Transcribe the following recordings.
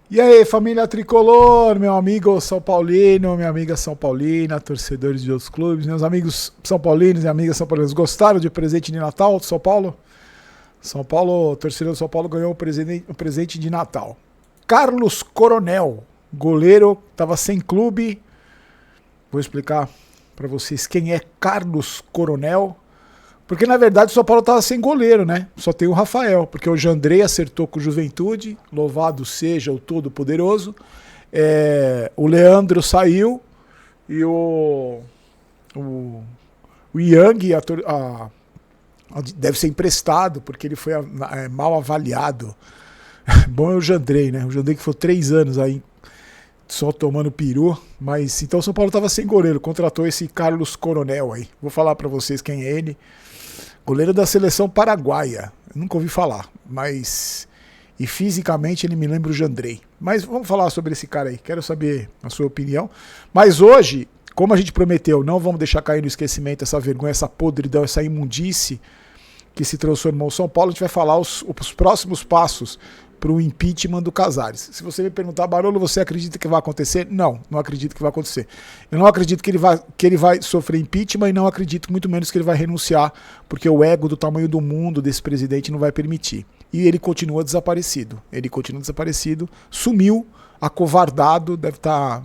E aí, família tricolor, meu amigo São Paulino, minha amiga São Paulina, torcedores de outros clubes, meus amigos São Paulinos e amigas São Paulinas, gostaram de presente de Natal de São Paulo? São Paulo, o torcedor do São Paulo ganhou o presente de Natal. Carlos Coronel, goleiro, estava sem clube. Vou explicar para vocês quem é Carlos Coronel. Porque na verdade o São Paulo estava sem goleiro, né? Só tem o Rafael, porque o Jandrei acertou com o Juventude, louvado seja o Todo-Poderoso. O Leandro saiu e o Yang deve ser emprestado, porque ele foi mal avaliado. Bom é o Jandrei, né? O Jandrei que foi 3 anos aí só tomando peru, mas então o São Paulo estava sem goleiro, contratou esse Carlos Coronel aí. Vou falar para vocês quem é ele. Goleiro da seleção paraguaia. Eu nunca ouvi falar, mas e fisicamente ele me lembra o Jandrei. Mas vamos falar sobre esse cara aí. Quero saber a sua opinião. Mas hoje, como a gente prometeu, não vamos deixar cair no esquecimento essa vergonha, essa podridão, essa imundice que se transformou o São Paulo. A gente vai falar os próximos passos para o impeachment do Casares. Se você me perguntar, Barolo, você acredita que vai acontecer? Não, não acredito que vai acontecer. Eu não acredito que ele vai sofrer impeachment e não acredito muito menos que ele vai renunciar, porque o ego do tamanho do mundo desse presidente não vai permitir. E ele continua desaparecido. Sumiu, acovardado, deve estar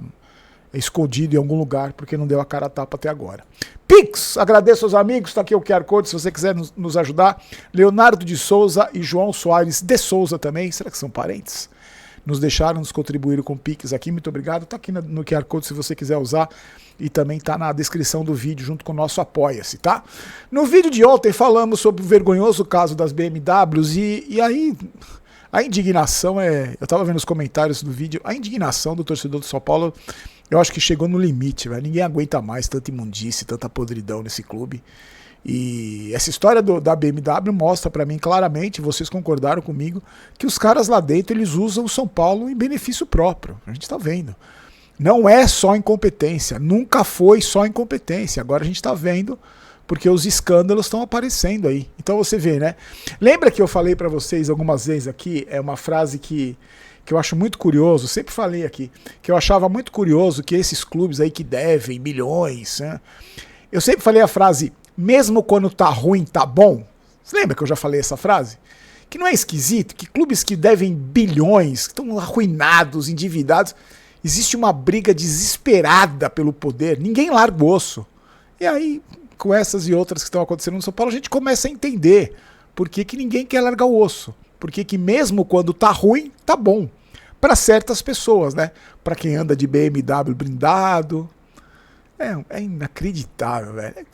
escondido em algum lugar, porque não deu a cara a tapa até agora. Pix, agradeço aos amigos, está aqui o QR Code, se você quiser nos ajudar. Leonardo de Souza e João Soares de Souza também, será que são parentes? Nos deixaram, nos contribuíram com Pix aqui, muito obrigado. Está aqui no QR Code se você quiser usar e também está na descrição do vídeo junto com o nosso Apoia-se, tá? No vídeo de ontem falamos sobre o vergonhoso caso das BMWs e aí a indignação eu estava vendo os comentários do vídeo, a indignação do torcedor do São Paulo, eu acho que chegou no limite, velho. Ninguém aguenta mais tanta imundice, tanta podridão nesse clube. E essa história da BMW mostra pra mim claramente, vocês concordaram comigo, que os caras lá dentro eles usam o São Paulo em benefício próprio. A gente tá vendo. Não é só incompetência, nunca foi só incompetência. Agora a gente tá vendo porque os escândalos estão aparecendo aí. Então você vê, né? Lembra que eu falei pra vocês algumas vezes aqui, é uma frase que eu acho muito curioso, sempre falei aqui, que eu achava muito curioso que esses clubes aí que devem milhões, né? Eu sempre falei a frase, mesmo quando tá ruim, tá bom. Você lembra que eu já falei essa frase? Que não é esquisito que clubes que devem bilhões, que estão arruinados, endividados, existe uma briga desesperada pelo poder, ninguém larga o osso. E aí, com essas e outras que estão acontecendo no São Paulo, a gente começa a entender por que ninguém quer largar o osso. Porque que mesmo quando tá ruim, tá bom. Para certas pessoas, né? Para quem anda de BMW blindado. É inacreditável, velho.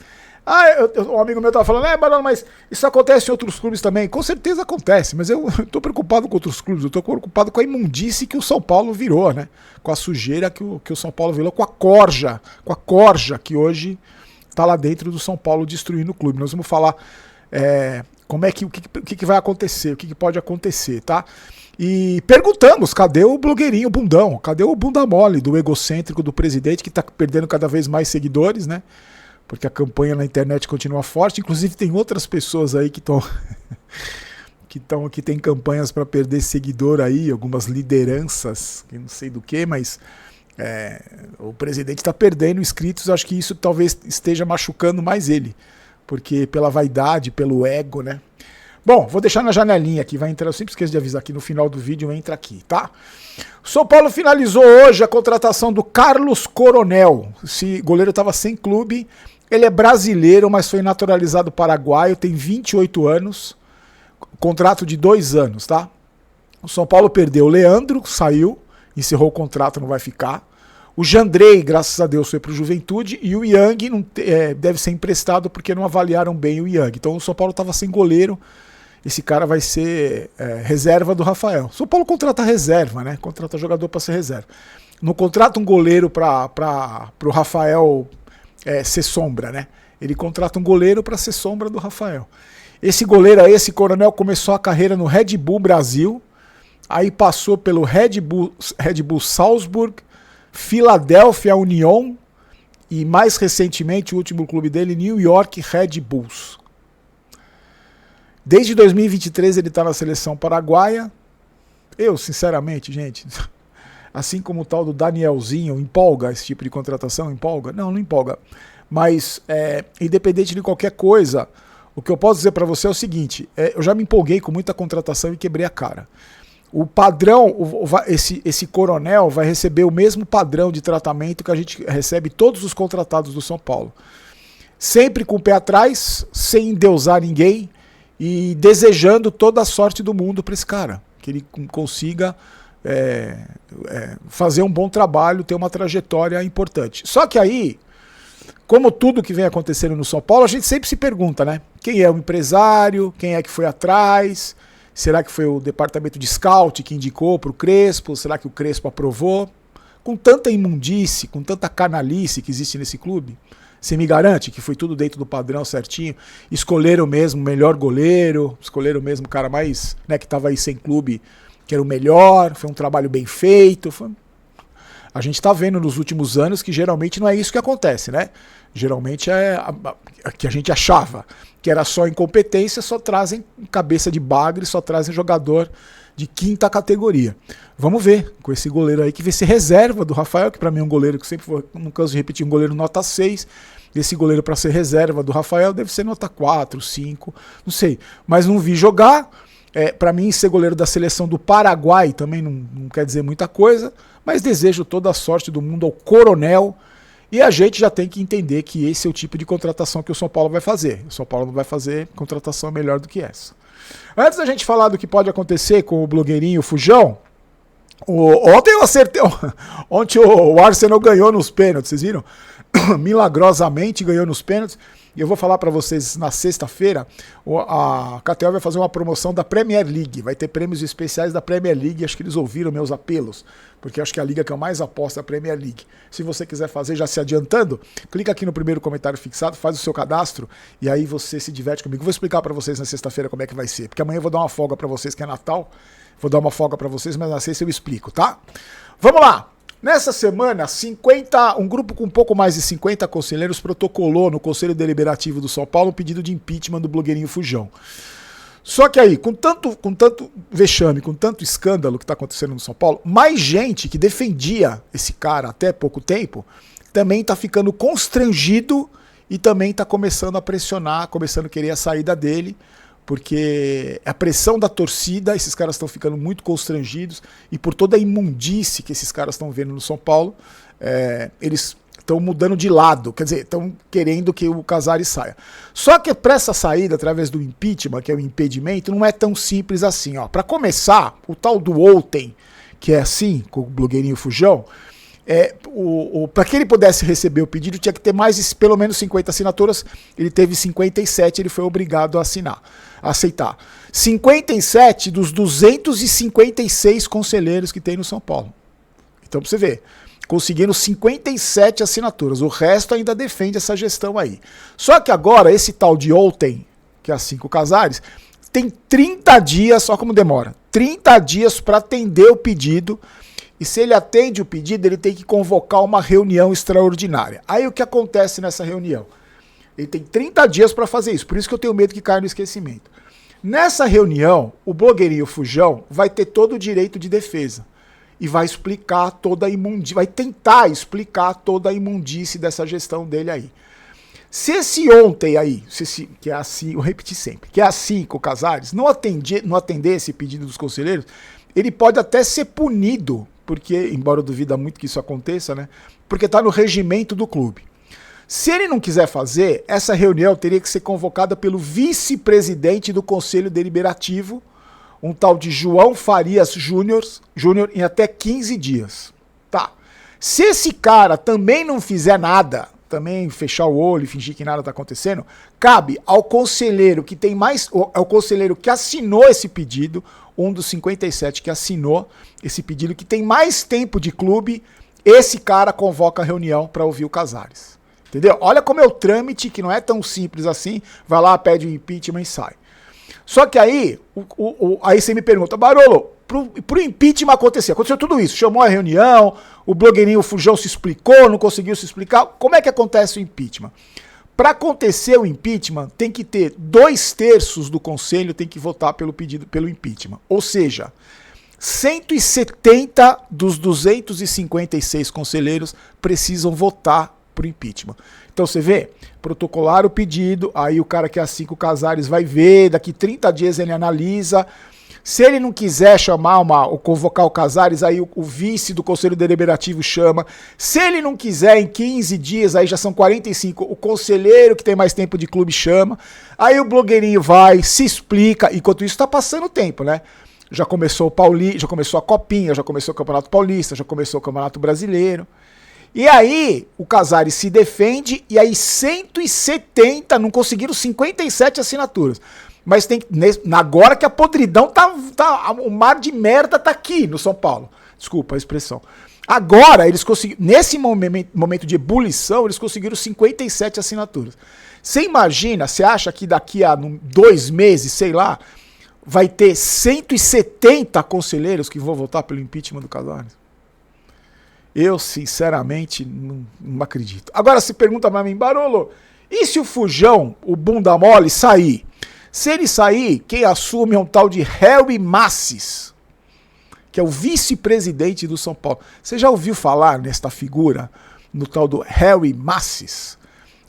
Um amigo meu tava falando, Barão, mas isso acontece em outros clubes também. Com certeza acontece, mas eu tô preocupado com outros clubes. Eu tô preocupado com a imundice que o São Paulo virou, né? Com a sujeira que o São Paulo virou, com a corja que hoje tá lá dentro do São Paulo destruindo o clube. Nós vamos falar como é o que vai acontecer, o que pode acontecer, tá? E perguntamos, cadê o blogueirinho bundão? Cadê o bunda mole do egocêntrico do presidente que tá perdendo cada vez mais seguidores, né? Porque a campanha na internet continua forte. Inclusive tem outras pessoas aí que estão que tem campanhas para perder seguidor aí, algumas lideranças, que não sei do que, mas o presidente está perdendo inscritos. Acho que isso talvez esteja machucando mais ele, porque pela vaidade, pelo ego, né? Bom, vou deixar na janelinha aqui, vai entrar, eu sempre esqueço de avisar aqui no final do vídeo, entra aqui, tá? O São Paulo finalizou hoje a contratação do Carlos Coronel. Esse goleiro estava sem clube, ele é brasileiro, mas foi naturalizado paraguaio, tem 28 anos, contrato de 2 anos, tá? O São Paulo perdeu o Leandro, saiu, encerrou o contrato, não vai ficar. O Jandrei, graças a Deus, foi para o Juventude, e o Yang deve ser emprestado porque não avaliaram bem o Yang. Então o São Paulo estava sem goleiro. Esse cara vai ser reserva do Rafael. São Paulo contrata reserva, né? Contrata jogador para ser reserva. Não contrata um goleiro para o Rafael ser sombra, né? Ele contrata um goleiro para ser sombra do Rafael. Esse goleiro aí, esse Coronel, começou a carreira no Red Bull Brasil, aí passou pelo Red Bull Salzburg, Philadelphia Union e mais recentemente o último clube dele, New York Red Bulls. Desde 2023 ele está na seleção paraguaia. Eu, sinceramente, gente, assim como o tal do Danielzinho, empolga esse tipo de contratação? Empolga? Não, não empolga. Mas, independente de qualquer coisa, o que eu posso dizer para você é o seguinte, eu já me empolguei com muita contratação e quebrei a cara. O padrão, esse coronel vai receber o mesmo padrão de tratamento que a gente recebe todos os contratados do São Paulo. Sempre com o pé atrás, sem endeusar ninguém e desejando toda a sorte do mundo para esse cara. Que ele consiga fazer um bom trabalho, ter uma trajetória importante. Só que aí, como tudo que vem acontecendo no São Paulo, a gente sempre se pergunta, né? Quem é o empresário? Quem é que foi atrás? Será que foi o departamento de scout que indicou para o Crespo? Será que o Crespo aprovou? Com tanta imundície, com tanta canalice que existe nesse clube, você me garante que foi tudo dentro do padrão certinho? Escolheram mesmo o melhor goleiro, escolheram mesmo o cara mais, né, que estava aí sem clube, que era o melhor, foi um trabalho bem feito. A gente está vendo nos últimos anos que geralmente não é isso que acontece, né? Geralmente que a gente achava que era só incompetência, só trazem cabeça de bagre, só trazem jogador de quinta categoria. Vamos ver com esse goleiro aí que vai ser reserva do Rafael, que para mim é um goleiro que sempre foi, não canso de repetir, um goleiro nota 6. Esse goleiro para ser reserva do Rafael deve ser nota 4, 5, não sei. Mas não vi jogar. Para mim, ser goleiro da seleção do Paraguai também não quer dizer muita coisa, mas desejo toda a sorte do mundo ao coronel. E a gente já tem que entender que esse é o tipo de contratação que o São Paulo vai fazer. O São Paulo não vai fazer contratação melhor do que essa. Antes da gente falar do que pode acontecer com o blogueirinho Fujão, ontem eu acertei. Ontem o Arsenal ganhou nos pênaltis, vocês viram? Milagrosamente ganhou nos pênaltis. E eu vou falar para vocês na sexta-feira, a KTO vai fazer uma promoção da Premier League, vai ter prêmios especiais da Premier League, acho que eles ouviram meus apelos, porque acho que é a liga que eu mais aposto é a Premier League. Se você quiser fazer, já se adiantando, clica aqui no primeiro comentário fixado, faz o seu cadastro e aí você se diverte comigo. Vou explicar para vocês na sexta-feira como é que vai ser, porque amanhã eu vou dar uma folga para vocês, que é Natal, vou dar uma folga para vocês, mas na sexta eu explico, tá? Vamos lá! Nessa semana, um grupo com um pouco mais de 50 conselheiros protocolou no Conselho Deliberativo do São Paulo um pedido de impeachment do blogueirinho Fujão. Só que aí, com tanto vexame, com tanto escândalo que está acontecendo no São Paulo, mais gente que defendia esse cara até pouco tempo também está ficando constrangido e também está começando a pressionar, começando a querer a saída dele, porque a pressão da torcida, esses caras estão ficando muito constrangidos, e por toda a imundície que esses caras estão vendo no São Paulo, eles estão mudando de lado, quer dizer, estão querendo que o Casares saia. Só que para essa saída, através do impeachment, que é o impedimento, não é tão simples assim. Para começar, o tal do ontem, que é assim, com o blogueirinho Fujão, para que ele pudesse receber o pedido, tinha que ter pelo menos 50 assinaturas. Ele teve 57, ele foi obrigado a aceitar. 57 dos 256 conselheiros que tem no São Paulo. Então, para você ver, conseguindo 57 assinaturas. O resto ainda defende essa gestão aí. Só que agora, esse tal de ontem, que é assim com o Casares, tem 30 dias, só como demora, 30 dias para atender o pedido. E se ele atende o pedido, ele tem que convocar uma reunião extraordinária. Aí o que acontece nessa reunião? Ele tem 30 dias para fazer isso, por isso que eu tenho medo que caia no esquecimento. Nessa reunião, o blogueirinho Fujão vai ter todo o direito de defesa e vai explicar toda a imundície, vai tentar explicar toda a imundície dessa gestão dele aí. Se esse ontem aí, que é assim, eu repeti sempre, que é assim com o Casares, não atender esse pedido dos conselheiros, ele pode até ser punido, porque, embora eu duvida muito que isso aconteça, né? Porque está no regimento do clube. Se ele não quiser fazer, essa reunião teria que ser convocada pelo vice-presidente do Conselho Deliberativo, um tal de João Farias Júnior, em até 15 dias. Tá. Se esse cara também não fizer nada, também fechar o olho e fingir que nada está acontecendo, cabe ao conselheiro que tem ao conselheiro que assinou esse pedido, um dos 57 que assinou esse pedido, que tem mais tempo de clube, esse cara convoca a reunião para ouvir o Casares. Entendeu? Olha como é o trâmite, que não é tão simples assim, vai lá, pede o impeachment e sai. Só que aí, aí você me pergunta, Barolo, pro impeachment aconteceu tudo isso, chamou a reunião, o blogueirinho Fujão se explicou, não conseguiu se explicar, como é que acontece o impeachment? Para acontecer o impeachment, tem que ter 2/3 do conselho tem que votar pelo impeachment. Ou seja, 170 dos 256 conselheiros precisam votar pro impeachment. Então você vê, protocolar o pedido, aí o cara que é a 5 Casares vai ver, daqui 30 dias ele analisa. Se ele não quiser chamar ou convocar o Casares, aí o vice do Conselho Deliberativo chama. Se ele não quiser, em 15 dias, aí já são 45, o conselheiro que tem mais tempo de clube chama. Aí o blogueirinho vai, se explica, enquanto isso tá passando o tempo, né? Já começou já começou a Copinha, já começou o Campeonato Paulista, já começou o Campeonato Brasileiro. E aí o Casares se defende e aí 170 não conseguiram 57 assinaturas. Mas tem agora que a podridão o mar de merda tá aqui no São Paulo. Desculpa a expressão. Agora eles conseguiram, nesse momento de ebulição, eles conseguiram 57 assinaturas. Você imagina, você acha que daqui a 2 meses, sei lá, vai ter 170 conselheiros que vão votar pelo impeachment do Casares? Eu, sinceramente, não acredito. Agora, se pergunta pra mim, Barolo, e se o Fujão, o bunda mole, sair? Se ele sair, quem assume é um tal de Harry Massis, que é o vice-presidente do São Paulo. Você já ouviu falar nesta figura, no tal do Harry Massis?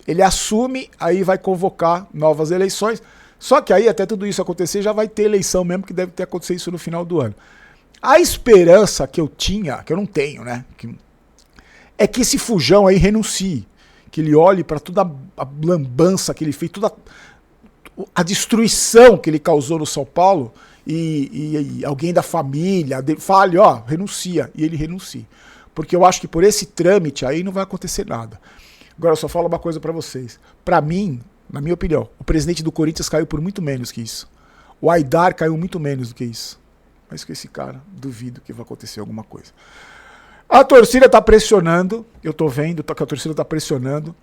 Ele assume, aí vai convocar novas eleições. Só que aí, até tudo isso acontecer, já vai ter eleição mesmo, que deve ter acontecido isso no final do ano. A esperança que eu tinha, que eu não tenho, né? É que esse Fujão aí renuncie. Que ele olhe para toda a lambança que ele fez, toda a destruição que ele causou no São Paulo e alguém da família dele fale, ó, renuncia. E ele renuncia. Porque eu acho que por esse trâmite aí não vai acontecer nada. Agora eu só falo uma coisa para vocês. Para mim, na minha opinião, o presidente do Corinthians caiu por muito menos que isso. O Aidar caiu muito menos do que isso. Mas com esse cara, duvido que vai acontecer alguma coisa. A torcida tá pressionando, eu tô vendo que a torcida tá pressionando.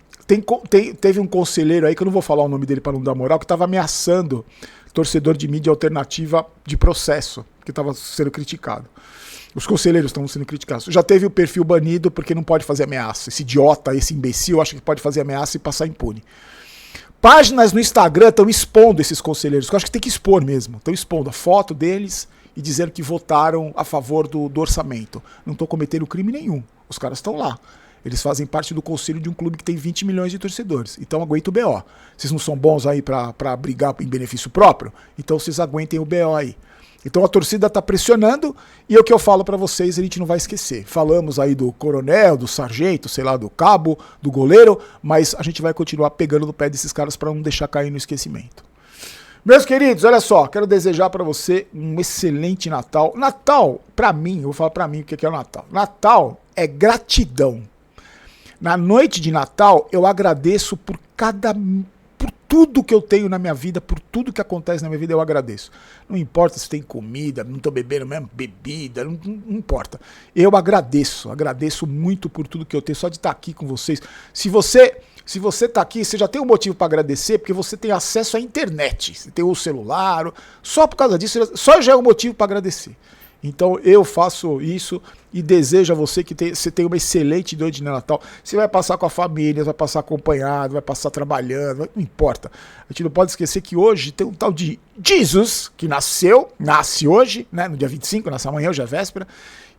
Teve um conselheiro aí, que eu não vou falar o nome dele para não dar moral, que tava ameaçando torcedor de mídia alternativa de processo, que tava sendo criticado. Os conselheiros estão sendo criticados. Já teve o perfil banido porque não pode fazer ameaça. Esse idiota, esse imbecil, acha que pode fazer ameaça e passar impune. Páginas no Instagram estão expondo esses conselheiros, que eu acho que tem que expor mesmo. Estão expondo a foto deles e dizendo que votaram a favor do orçamento. Não estão cometendo crime nenhum. Os caras estão lá. Eles fazem parte do conselho de um clube que tem 20 milhões de torcedores. Então aguenta o BO. Vocês não são bons aí pra brigar em benefício próprio? Então vocês aguentem o BO aí. Então a torcida tá pressionando e é o que eu falo pra vocês, a gente não vai esquecer. Falamos aí do coronel, do sargento, sei lá, do cabo, do goleiro, mas a gente vai continuar pegando no pé desses caras pra não deixar cair no esquecimento. Meus queridos, olha só, quero desejar pra você um excelente Natal. Natal, pra mim, eu vou falar pra mim o que é o Natal. Natal é gratidão. Na noite de Natal, eu agradeço por tudo que eu tenho na minha vida, por tudo que acontece na minha vida, eu agradeço. Não importa se tem comida, não tô bebendo mesmo, bebida, não importa. Eu agradeço muito por tudo que eu tenho, só de estar aqui com vocês. Se você tá aqui, você já tem um motivo para agradecer, porque você tem acesso à internet, você tem o celular, só por causa disso, só já é um motivo para agradecer. Então eu faço isso e desejo a você que você tenha uma excelente noite de Natal. Você vai passar com a família, vai passar acompanhado, vai passar trabalhando, não importa. A gente não pode esquecer que hoje tem um tal de Jesus, que nasce hoje, né, no dia 25, nasce amanhã, hoje é véspera.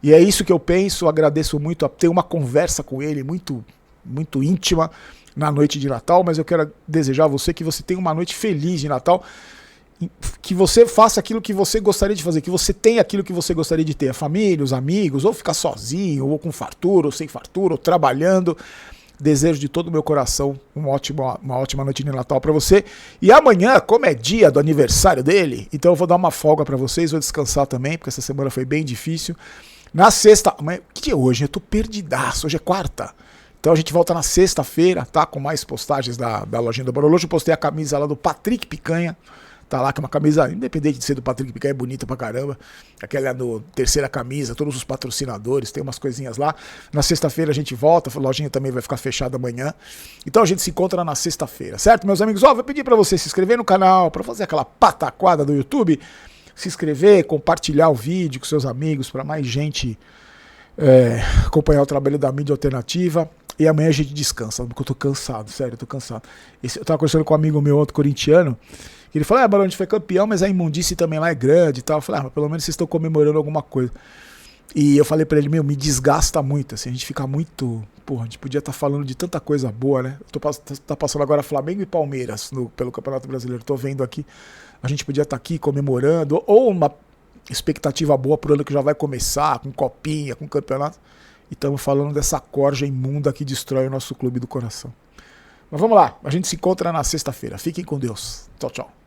E é isso que eu penso, agradeço muito a ter uma conversa com ele muito, muito íntima na noite de Natal, mas eu quero desejar a você que você tenha uma noite feliz de Natal, que você faça aquilo que você gostaria de fazer, que você tenha aquilo que você gostaria de ter, a família, os amigos, ou ficar sozinho, ou com fartura, ou sem fartura, ou trabalhando. Desejo de todo o meu coração uma ótima noite de Natal para você. E amanhã, como é dia do aniversário dele, então eu vou dar uma folga para vocês, vou descansar também, porque essa semana foi bem difícil. Na sexta, que dia é hoje? Eu tô perdidaço, hoje é quarta. Então a gente volta na sexta-feira, tá? Com mais postagens da lojinha do Barolo. Hoje eu postei a camisa lá do Patrick Picanha. Tá lá, que é uma camisa, independente de ser do Patrick Picanha, é bonita pra caramba. Aquela no terceira camisa, todos os patrocinadores, tem umas coisinhas lá. Na sexta-feira a gente volta, a lojinha também vai ficar fechada amanhã. Então a gente se encontra na sexta-feira, certo, meus amigos? Vou pedir pra você se inscrever no canal, pra fazer aquela pataquada do YouTube. Se inscrever, compartilhar o vídeo com seus amigos, pra mais gente acompanhar o trabalho da mídia alternativa. E amanhã a gente descansa, porque eu tô cansado, sério, eu tô cansado. Eu tava conversando com um amigo meu, outro corintiano, Ele falou, Barão, a gente foi campeão, mas a imundice também lá é grande e tal. Eu falei, mas pelo menos vocês estão comemorando alguma coisa. E eu falei pra ele, me desgasta muito, assim, a gente fica muito... Porra, a gente podia estar falando de tanta coisa boa, né? Tá passando agora Flamengo e Palmeiras pelo Campeonato Brasileiro. Tô vendo aqui, a gente podia estar aqui comemorando, ou uma expectativa boa pro ano que já vai começar, com copinha, com campeonato. E estamos falando dessa corja imunda que destrói o nosso clube do coração. Mas vamos lá, a gente se encontra na sexta-feira. Fiquem com Deus. Tchau, tchau.